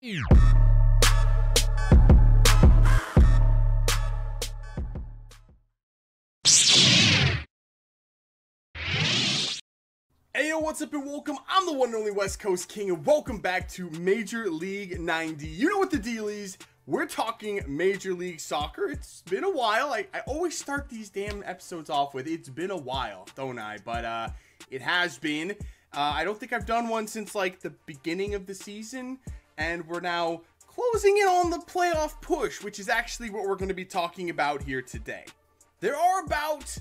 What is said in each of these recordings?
Ayo, what's up and welcome. I'm the one and only West Coast King, and welcome back to Major League 90. You know what the deal is. We're talking Major League Soccer. It's been a while. I always start these damn episodes off with, it's been a while, don't I? But it has been. I don't think I've done one since like the beginning of the season, and we're now closing in on the playoff push, which is actually what we're going to be talking about here today. There are about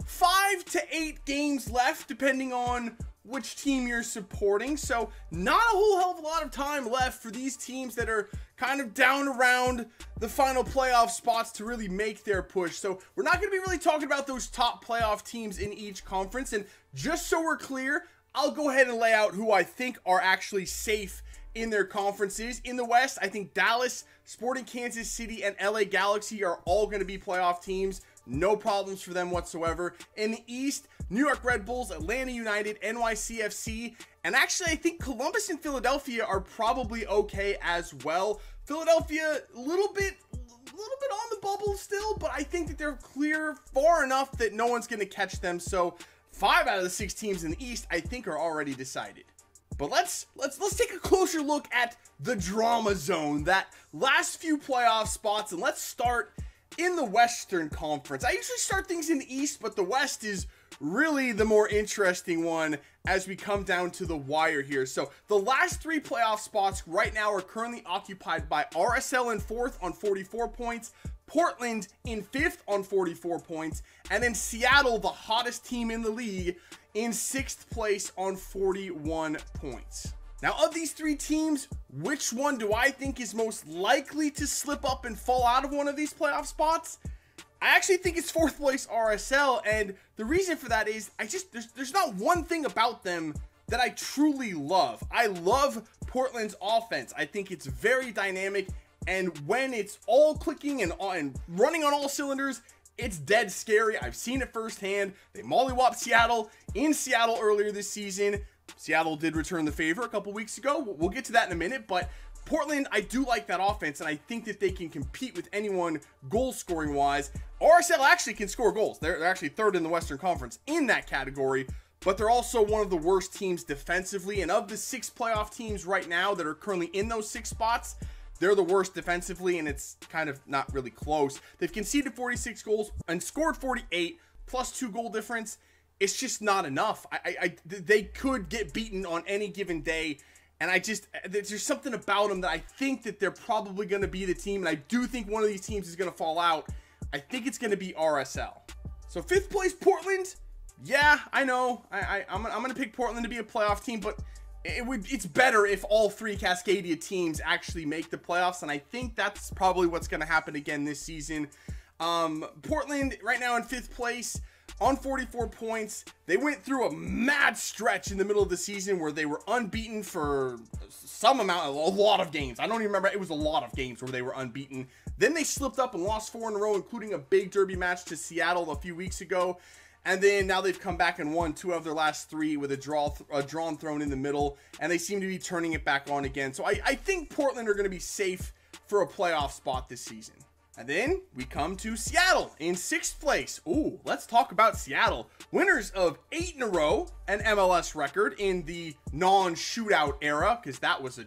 5 to 8 games left, depending on which team you're supporting. So not a whole hell of a lot of time left for these teams that are kind of down around the final playoff spots to really make their push. So we're not going to be really talking about those top playoff teams in each conference. And just so we're clear, I'll go ahead and lay out who I think are actually safe in their conferences. In the West, I think Dallas, Sporting Kansas City, and LA Galaxy are all going to be playoff teams. No problems for them whatsoever. In the East, New York Red Bulls, Atlanta United, NYCFC, and actually I think Columbus and Philadelphia are probably okay as well. Philadelphia, a little bit on the bubble still, but I think that they're clear far enough that no one's going to catch them. So 5 out of the 6 teams in the East, I think, are already decided. But let's take a closer look at the drama zone, that last few playoff spots, and let's start in the Western Conference. I usually start things in the East, but the West is really the more interesting one as we come down to the wire here. So the last 3 playoff spots right now are currently occupied by RSL in 4th on 44 points, Portland in 5th on 44 points, and then Seattle, the hottest team in the league, in 6th place on 41 points. Now, of these 3 teams, which one do I think is most likely to slip up and fall out of one of these playoff spots? I actually think it's 4th place RSL, and the reason for that is there's not one thing about them that I truly love. I love Portland's offense. I think it's very dynamic, and when it's all clicking and running on all cylinders, it's dead scary. I've seen it firsthand. They mollywopped Seattle in Seattle earlier this season. Seattle did return the favor a couple weeks ago. We'll get to that in a minute, but Portland, I do like that offense, and I think that they can compete with anyone goal-scoring wise. RSL actually can score goals. They're actually 3rd in the Western Conference in that category, but they're also one of the worst teams defensively, and of the 6 playoff teams right now that are currently in those 6 spots, they're the worst defensively, and it's kind of not really close. They've conceded 46 goals and scored 48, plus 2 goal difference. It's just not enough. They could get beaten on any given day, and there's something about them that I think that they're probably going to be the team, and I do think one of these teams is going to fall out. I think it's going to be RSL. So 5th place Portland, yeah, I know. I'm going to pick Portland to be a playoff team, but it's better if all 3 Cascadia teams actually make the playoffs, and I think that's probably what's going to happen again this season. Portland right now in 5th place on 44 points. They went through a mad stretch in the middle of the season where they were unbeaten for some amount, a lot of games. I don't even remember. It was a lot of games where they were unbeaten. Then they slipped up and lost 4 in a row, including a big derby match to Seattle a few weeks ago. And then now they've come back and won 2 of their last 3 with a drawn thrown in the middle, and they seem to be turning it back on again. So I think Portland are going to be safe for a playoff spot this season. And then we come to Seattle in 6th place. Ooh, let's talk about Seattle. Winners of 8 in a row, an MLS record in the non-shootout era, because that was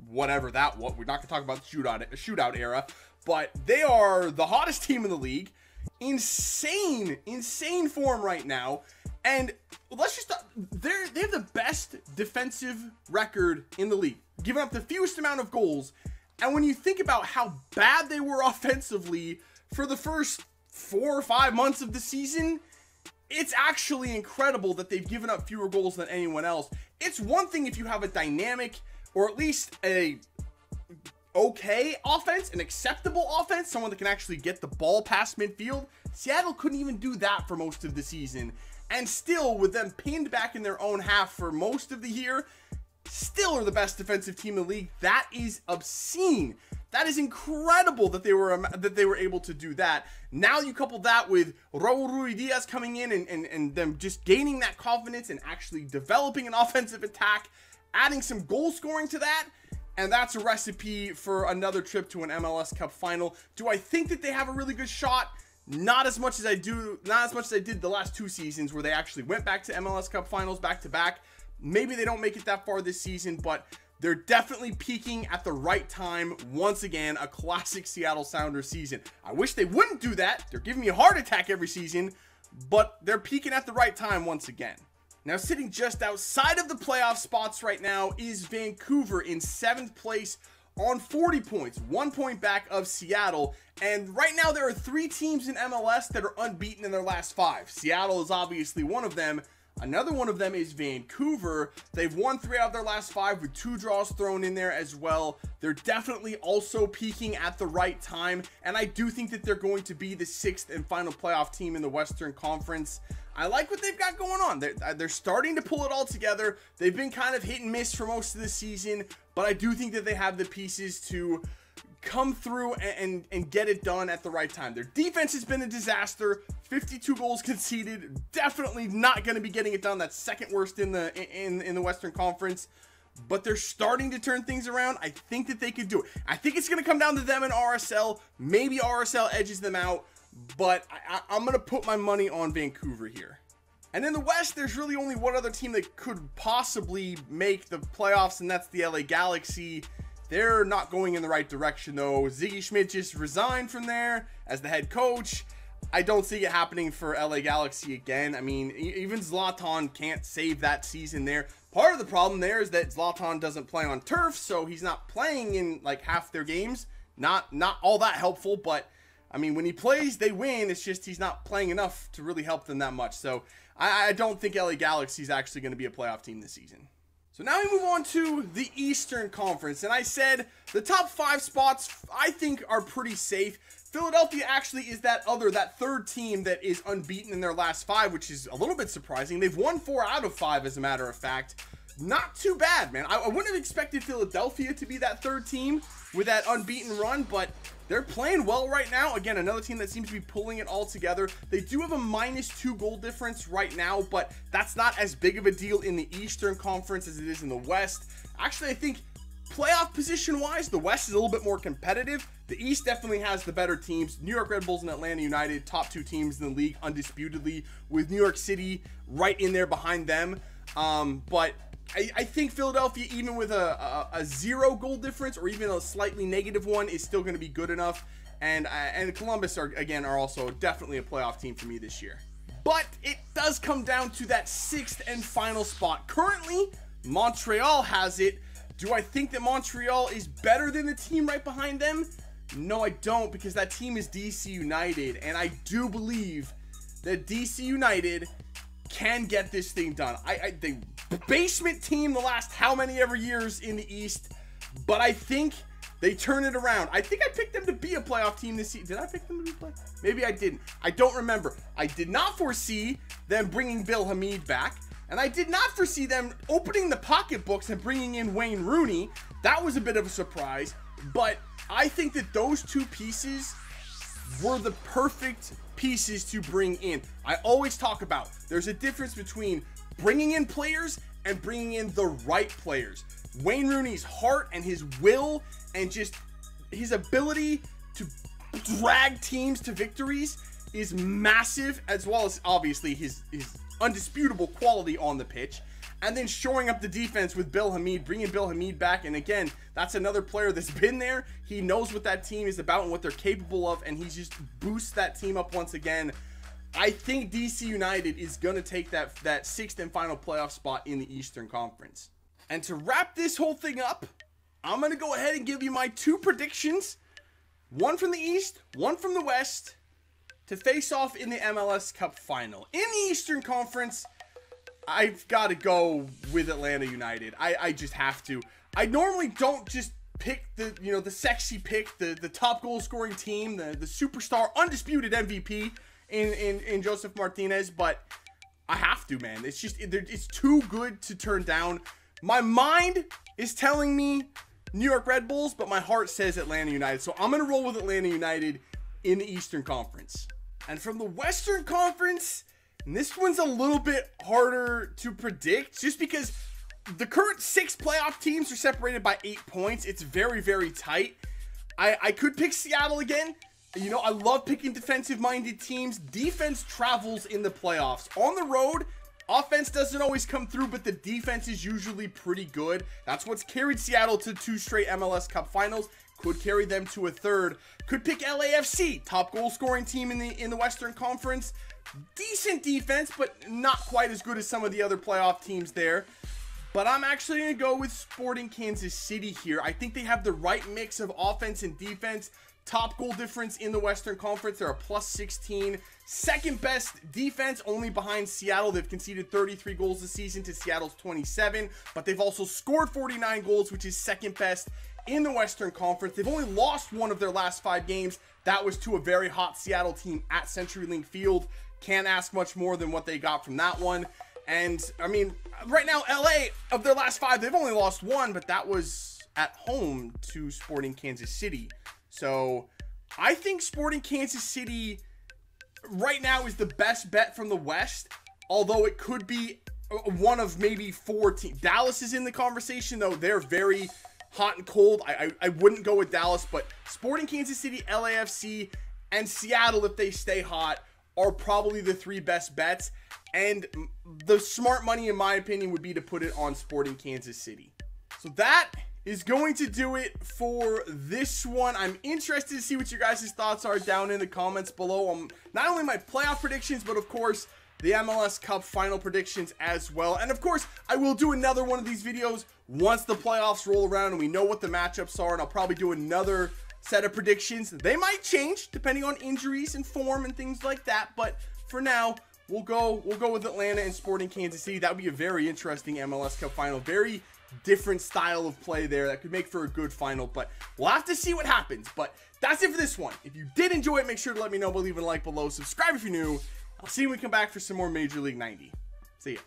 whatever that was. We're not going to talk about the shootout era, but they are the hottest team in the league. Insane form right now. And let's just, they have the best defensive record in the league, giving up the fewest amount of goals. And when you think about how bad they were offensively for the first 4 or 5 months of the season, it's actually incredible that they've given up fewer goals than anyone else. It's one thing if you have a dynamic, or at least a okay offense, an acceptable offense, someone that can actually get the ball past midfield. Seattle couldn't even do that for most of the season. And still, with them pinned back in their own half for most of the year, still are the best defensive team in the league. That is obscene. That is incredible that they were able to do that. Now you couple that with Raul Ruidiaz coming in and them just gaining that confidence and actually developing an offensive attack, adding some goal scoring to that. And that's a recipe for another trip to an MLS Cup final. Do I think that they have a really good shot? Not as much as I did the last 2 seasons where they actually went back to MLS Cup finals back to back. Maybe they don't make it that far this season, but they're definitely peaking at the right time. Once again, a classic Seattle Sounders season. I wish they wouldn't do that. They're giving me a heart attack every season, but they're peaking at the right time once again. Now, sitting just outside of the playoff spots right now is Vancouver in 7th place on 40 points, 1 point back of Seattle. And right now there are 3 teams in MLS that are unbeaten in their last 5. Seattle is obviously one of them. Another one of them is Vancouver. They've won 3 out of their last 5 with 2 draws thrown in there as well. They're definitely also peaking at the right time. And I do think that they're going to be the 6th and final playoff team in the Western Conference. I like what they've got going on. They're starting to pull it all together. They've been kind of hit and miss for most of the season, but I do think that they have the pieces to come through and get it done at the right time. Their defense has been a disaster. 52 goals conceded. Definitely not going to be getting it done. That's 2nd worst in the Western Conference. But they're starting to turn things around. I think that they could do it. I think it's going to come down to them and RSL. Maybe RSL edges them out. But I'm going to put my money on Vancouver here. And in the West, there's really only one other team that could possibly make the playoffs, and that's the LA Galaxy. They're not going in the right direction, though. Ziggy Schmidt just resigned from there as the head coach. I don't see it happening for LA Galaxy again. I mean, even Zlatan can't save that season there. Part of the problem there is that Zlatan doesn't play on turf, so he's not playing in like half their games. Not all that helpful, but I mean, when he plays, they win. It's just he's not playing enough to really help them that much. So I don't think LA Galaxy is actually going to be a playoff team this season. So now we move on to the Eastern Conference. And I said the top 5 spots I think are pretty safe. Philadelphia actually is that 3rd team that is unbeaten in their last 5, which is a little bit surprising. They've won 4 out of 5, as a matter of fact. Not too bad, man. I wouldn't have expected Philadelphia to be that 3rd team with that unbeaten run, but they're playing well right now. Again, another team that seems to be pulling it all together. They do have a -2 goal difference right now, but that's not as big of a deal in the Eastern Conference as it is in the West. Actually, I think playoff position-wise, the West is a little bit more competitive. The East definitely has the better teams. New York Red Bulls and Atlanta United, top 2 teams in the league, undisputedly, with New York City right in there behind them. But I think Philadelphia, even with a 0 goal difference or even a slightly negative one, is still going to be good enough. And Columbus are also definitely a playoff team for me this year. But it does come down to that 6th and final spot. Currently, Montreal has it. Do I think that Montreal is better than the team right behind them? No, I don't, because that team is DC United. And I do believe that DC United can get this thing done. The basement team the last how many ever years in the East, but I think they turn it around. I think I picked them to be a playoff team this season. Did I pick them to be playoff? Maybe I didn't. I don't remember. I did not foresee them bringing Bill Hamid back, and I did not foresee them opening the pocketbooks and bringing in Wayne Rooney. That was a bit of a surprise, but I think that those 2 pieces were the perfect pieces to bring in. I always talk about there's a difference between bringing in players and bringing in the right players. Wayne Rooney's heart and his will and just his ability to drag teams to victories is massive, as well as obviously his undisputable quality on the pitch. And then shoring up the defense with Bill Hamid, bringing Bill Hamid back. And again, that's another player that's been there. He knows what that team is about and what they're capable of, and he just boosts that team up once again. I think DC United is going to take that 6th and final playoff spot in the Eastern Conference. And to wrap this whole thing up, I'm going to go ahead and give you my 2 predictions. One from the East, one from the West, to face off in the MLS Cup final. In the Eastern Conference, I've got to go with Atlanta United. I just have to. I normally don't just pick the sexy pick, the top goal scoring team, the superstar, undisputed MVP in Joseph Martinez, but I have to, man. It's just, it's too good to turn down. My mind is telling me New York Red Bulls, but my heart says Atlanta United. So I'm going to roll with Atlanta United in the Eastern Conference. And from the Western Conference, and this one's a little bit harder to predict just because the current 6 playoff teams are separated by 8 points. It's very, very tight. I could pick Seattle again. You know, I love picking defensive-minded teams. Defense travels in the playoffs. On the road, offense doesn't always come through, but the defense is usually pretty good. That's what's carried Seattle to 2 straight MLS Cup finals. Could carry them to a 3rd. Could pick LAFC, top goal-scoring team in the Western Conference. Decent defense, but not quite as good as some of the other playoff teams there. But I'm actually going to go with Sporting Kansas City here. I think they have the right mix of offense and defense. Top goal difference in the Western Conference. They're a +16. Second best defense, only behind Seattle. They've conceded 33 goals this season to Seattle's 27. But they've also scored 49 goals, which is second best in the Western Conference. They've only lost 1 of their last 5 games. That was to a very hot Seattle team at CenturyLink Field. Can't ask much more than what they got from that one. And, I mean, right now, LA, of their last 5, they've only lost 1, but that was at home to Sporting Kansas City. So, I think Sporting Kansas City right now is the best bet from the West, although it could be one of maybe 4 teams. Dallas is in the conversation, though. They're very hot and cold. I wouldn't go with Dallas, but Sporting Kansas City, LAFC, and Seattle, if they stay hot, are probably the 3 best bets. And the smart money, in my opinion, would be to put it on Sporting Kansas City. So that is going to do it for this one. I'm interested to see what your guys' thoughts are down in the comments below on not only my playoff predictions, but of course, the MLS Cup final predictions as well. And of course, I will do another one of these videos once the playoffs roll around and we know what the matchups are. And I'll probably do another set of predictions. They might change depending on injuries and form and things like that. But for now, we'll go with Atlanta and Sporting Kansas City. That would be a very interesting MLS Cup final. Very different style of play there that could make for a good final, but we'll have to see what happens. But that's it for this one. If you did enjoy it, make sure to let me know by leaving a like below. Subscribe if you're new. I'll see you when we come back for some more Major League 90. See ya.